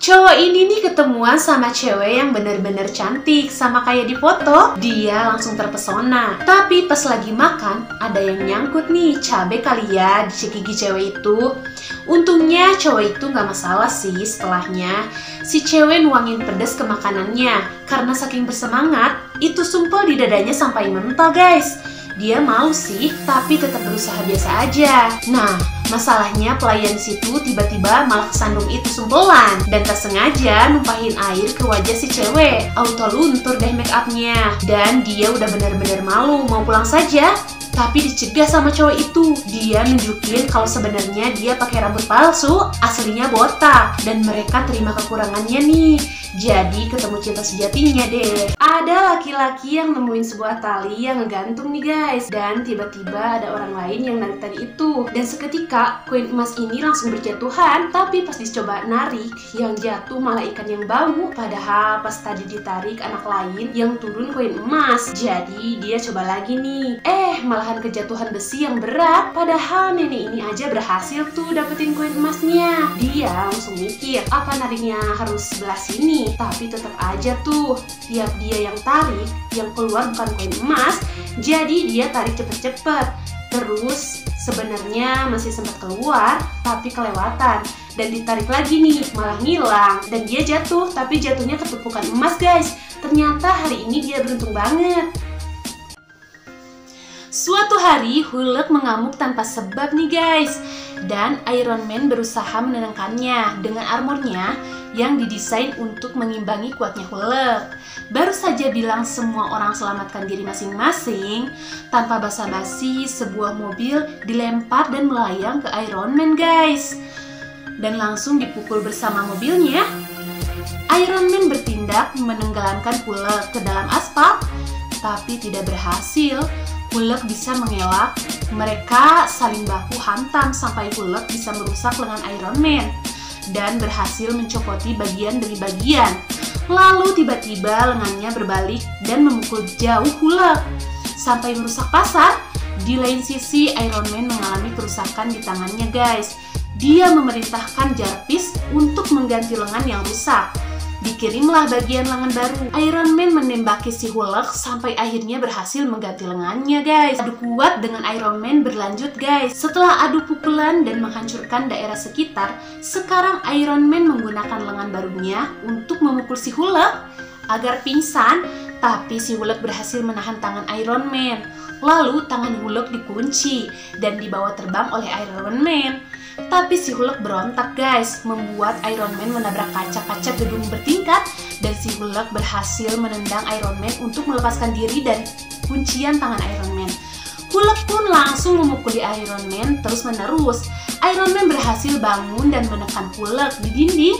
Cowok ini nih ketemuan sama cewek yang bener-bener cantik, sama kayak di foto. Dia langsung terpesona. Tapi pas lagi makan, ada yang nyangkut nih cabe kali ya di gigi cewek itu. Untungnya cowok itu gak masalah sih setelahnya. Si cewek nuangin pedas ke makanannya. Karena saking bersemangat, itu sumpel di dadanya sampai mental guys. Dia malu sih, tapi tetap berusaha biasa aja. Nah, masalahnya pelayan situ tiba-tiba malah kesandung itu sumpelan dan tak sengaja numpahin air ke wajah si cewek. Auto luntur deh make upnya dan dia udah benar-benar malu mau pulang saja. Tapi dicegah sama cowok itu. Dia nunjukin kalau sebenarnya dia pakai rambut palsu, aslinya botak, dan mereka terima kekurangannya nih. Jadi ketemu cinta sejatinya deh. Ada laki-laki yang nemuin sebuah tali yang ngegantung nih guys, dan tiba-tiba ada orang lain yang narik tali itu. Dan seketika koin emas ini langsung berjatuhan. Tapi pas dicoba narik, yang jatuh malah ikan yang bau. Padahal pas tadi ditarik anak lain yang turun koin emas. Jadi dia coba lagi nih. Malahan kejatuhan besi yang berat. Padahal nenek ini aja berhasil tuh dapetin koin emasnya. Dia langsung mikir, apa nariknya harus sebelah sini? Tapi tetap aja tuh, tiap dia yang tarik, yang keluar bukan koin emas. Jadi dia tarik cepet-cepet. Terus sebenarnya masih sempat keluar, tapi kelewatan. Dan ditarik lagi nih, malah ngilang. Dan dia jatuh, tapi jatuhnya ke tumpukan emas guys. Ternyata hari ini dia beruntung banget. Suatu hari, Hulk mengamuk tanpa sebab nih guys. Dan Iron Man berusaha menenangkannya dengan armornya yang didesain untuk mengimbangi kuatnya Hulk. Baru saja bilang semua orang selamatkan diri masing-masing, tanpa basa-basi sebuah mobil dilempar dan melayang ke Iron Man guys. Dan langsung dipukul bersama mobilnya. Iron Man bertindak menenggelamkan Hulk ke dalam aspal, tapi tidak berhasil. Hulk bisa mengelak, mereka saling baku hantam sampai Hulk bisa merusak lengan Iron Man dan berhasil mencopoti bagian demi bagian. Lalu tiba-tiba lengannya berbalik dan memukul jauh Hulk sampai merusak pasar. Di lain sisi Iron Man mengalami kerusakan di tangannya guys. Dia memerintahkan Jarvis untuk mengganti lengan yang rusak. Dikirimlah bagian lengan baru. Iron Man menembaki si Hulk sampai akhirnya berhasil mengganti lengannya guys. Adu kuat dengan Iron Man berlanjut guys. Setelah adu pukulan dan menghancurkan daerah sekitar, sekarang Iron Man menggunakan lengan barunya untuk memukul si Hulk agar pingsan. Tapi si Hulk berhasil menahan tangan Iron Man. Lalu tangan Hulk dikunci dan dibawa terbang oleh Iron Man. Tapi si Hulk berontak guys, membuat Iron Man menabrak kaca-kaca gedung bertingkat. Dan si Hulk berhasil menendang Iron Man untuk melepaskan diri dari kuncian tangan Iron Man. Hulk pun langsung memukuli Iron Man terus-menerus. Iron Man berhasil bangun dan menekan Hulk di dinding.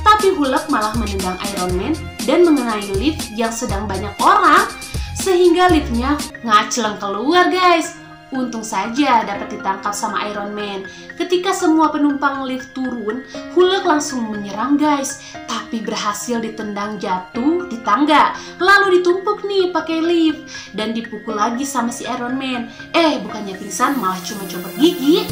Tapi Hulk malah menendang Iron Man dan mengenai lift yang sedang banyak orang, sehingga liftnya ngacleng keluar guys. Untung saja dapat ditangkap sama Iron Man. Ketika semua penumpang lift turun, Hulk langsung menyerang guys. Tapi berhasil ditendang jatuh di tangga. Lalu ditumpuk nih pakai lift. Dan dipukul lagi sama si Iron Man. Bukannya pingsan malah cuma copot gigi.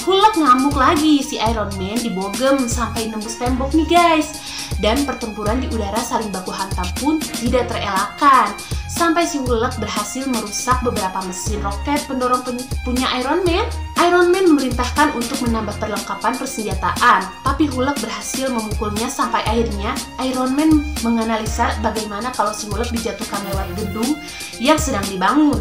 Hulk ngamuk lagi, si Iron Man dibogem sampai nembus tembok nih guys. Dan pertempuran di udara saling baku hantam pun tidak terelakkan. Sampai si Hulk berhasil merusak beberapa mesin roket pendorong punya Iron Man. Iron Man memerintahkan untuk menambah perlengkapan persenjataan. Tapi Hulk berhasil memukulnya sampai akhirnya Iron Man menganalisa bagaimana kalau si Hulk dijatuhkan lewat gedung yang sedang dibangun.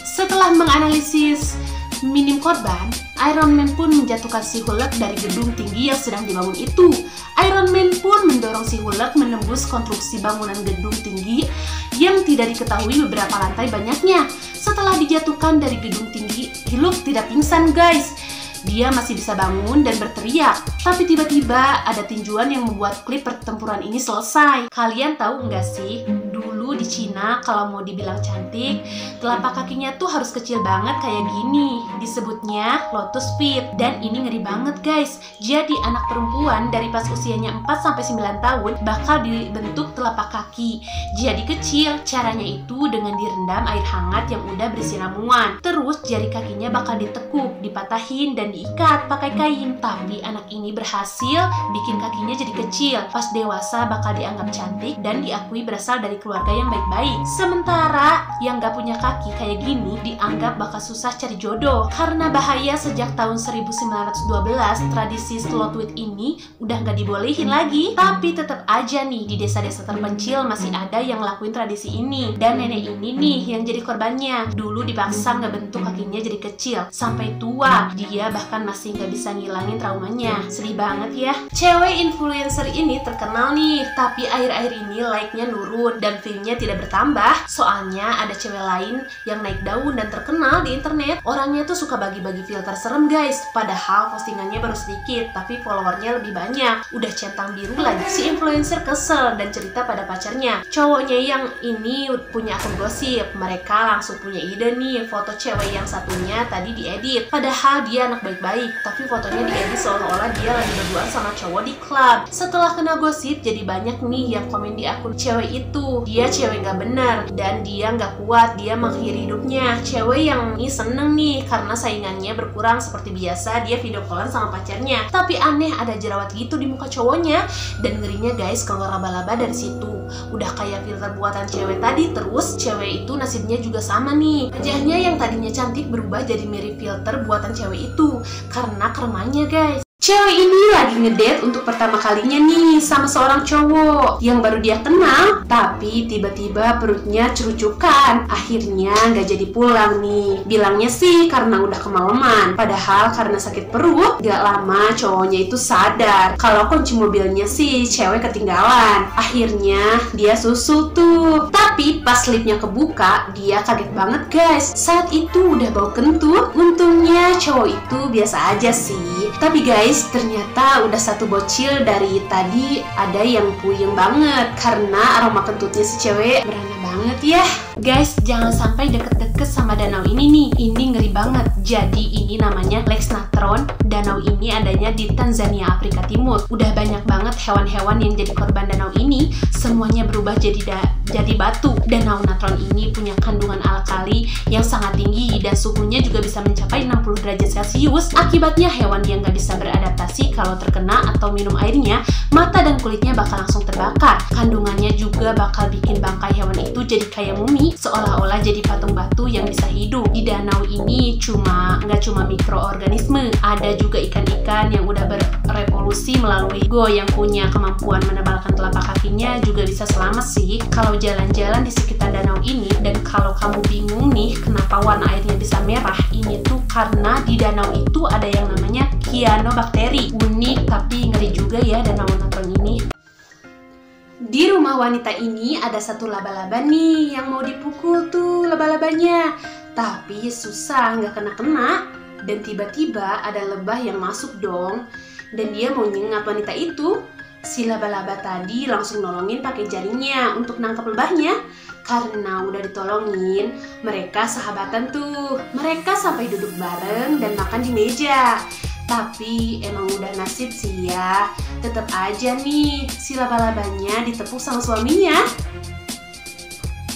Setelah menganalisis minim korban, Iron Man pun menjatuhkan si Hulk dari gedung tinggi yang sedang dibangun itu. Iron Man pun mendorong si Hulk menembus konstruksi bangunan gedung tinggi yang tidak diketahui beberapa lantai banyaknya. Setelah dijatuhkan dari gedung tinggi, Hulk tidak pingsan guys. Dia masih bisa bangun dan berteriak. Tapi tiba-tiba ada tinjuan yang membuat klip pertempuran ini selesai. Kalian tahu nggak sih, dulu itu di Cina kalau mau dibilang cantik, telapak kakinya tuh harus kecil banget kayak gini. Disebutnya lotus feet. Dan ini ngeri banget guys. Jadi anak perempuan dari pas usianya 4-9 tahun bakal dibentuk telapak kaki jadi kecil. Caranya itu dengan direndam air hangat yang udah berisi ramuan. Terus jari kakinya bakal ditekuk, dipatahin, dan diikat pakai kain. Tapi anak ini berhasil bikin kakinya jadi kecil. Pas dewasa bakal dianggap cantik dan diakui berasal dari keluarga yang baik-baik. Sementara yang gak punya kaki kayak gini dianggap bakal susah cari jodoh. Karena bahaya sejak tahun 1912 tradisi slotwit ini udah gak dibolehin lagi. Tapi tetap aja nih di desa-desa terpencil masih ada yang lakuin tradisi ini. Dan nenek ini nih yang jadi korbannya. Dulu dipaksa ngebentuk kakinya jadi kecil sampai tua. Dia bahkan masih gak bisa ngilangin traumanya. Sedih banget ya. Cewek influencer ini terkenal nih, tapi akhir-akhir ini like-nya nurun dan view-nya tidak bertambah. Soalnya ada cewek lain yang naik daun dan terkenal di internet. Orangnya tuh suka bagi-bagi filter serem guys. Padahal postingannya baru sedikit, tapi followernya lebih banyak. Udah centang biru lagi. Si influencer kesel dan cerita pada pacarnya. Cowoknya yang ini punya akun gosip. Mereka langsung punya ide nih, foto cewek yang satunya tadi diedit. Padahal dia anak baik-baik, tapi fotonya diedit seolah-olah dia lagi berduaan sama cowok di klub. Setelah kena gosip, jadi banyak nih yang komen di akun cewek itu. Dia cewek gak benar dan dia gak kuat, dia mengakhiri hidupnya. Cewek yang ini seneng nih karena saingannya berkurang seperti biasa, dia video callan sama pacarnya. Tapi aneh ada jerawat gitu di muka cowoknya. Dan ngerinya guys, keluar laba-laba dari situ. Udah kayak filter buatan cewek tadi, terus cewek itu nasibnya juga sama nih. Wajahnya yang tadinya cantik berubah jadi mirip filter buatan cewek itu karena kremanya guys. Cewek ini lagi ngedate untuk pertama kalinya nih sama seorang cowok yang baru dia kenal, tapi tiba-tiba perutnya cerucukan. Akhirnya nggak jadi pulang nih. Bilangnya sih karena udah kemalaman. Padahal karena sakit perut, gak lama cowoknya itu sadar kalau kunci mobilnya sih cewek ketinggalan. Akhirnya dia susul tuh. Tapi pas liftnya kebuka, dia kaget banget guys. Saat itu udah bau kentut. Untungnya cowok itu biasa aja sih. Tapi guys, ternyata udah satu bocil dari tadi ada yang puyeng banget karena aroma kentutnya si cewek berana banget ya. Guys, jangan sampai deket-deket sama danau ini nih. Ini ngeri banget. Jadi ini namanya Lake Natron. Danau ini adanya di Tanzania, Afrika Timur. Udah banyak banget hewan-hewan yang jadi korban danau ini. Semuanya berubah jadi batu. Danau Natron ini punya kandungan alkali yang sangat tinggi dan suhunya juga bisa mencapai 60 derajat Celcius. Akibatnya hewan yang gak bisa beradaptasi kalau terkena atau minum airnya, mata dan kulitnya bakal langsung terbakar. Kandungannya juga bakal bikin bangkai hewan itu jadi kayak mumi, seolah-olah jadi patung batu yang bisa hidup. Di danau ini nggak cuma mikroorganisme, ada juga ikan-ikan yang udah berevolusi melalui go yang punya kemampuan menebalkan telapak kakinya juga bisa selamat sih kalau jalan-jalan di sekitar danau ini. Dan kalau kamu bingung nih kenapa warna airnya bisa merah, ini tuh karena di danau itu ada yang namanya cyanobacteria. Unik tapi ngeri juga ya danau Natron ini. Di rumah wanita ini ada satu laba-laba nih yang mau dipukul tuh laba-labanya. Tapi susah, nggak kena-kena. Dan tiba-tiba ada lebah yang masuk dong. Dan dia mau nyengat wanita itu. Si laba-laba tadi langsung nolongin pakai jarinya untuk nangkep lebahnya. Karena udah ditolongin, mereka sahabatan tuh. Mereka sampai duduk bareng dan makan di meja. Tapi emang udah nasib sih ya. Tetap aja nih si laba-labanya ditepuk sama suaminya.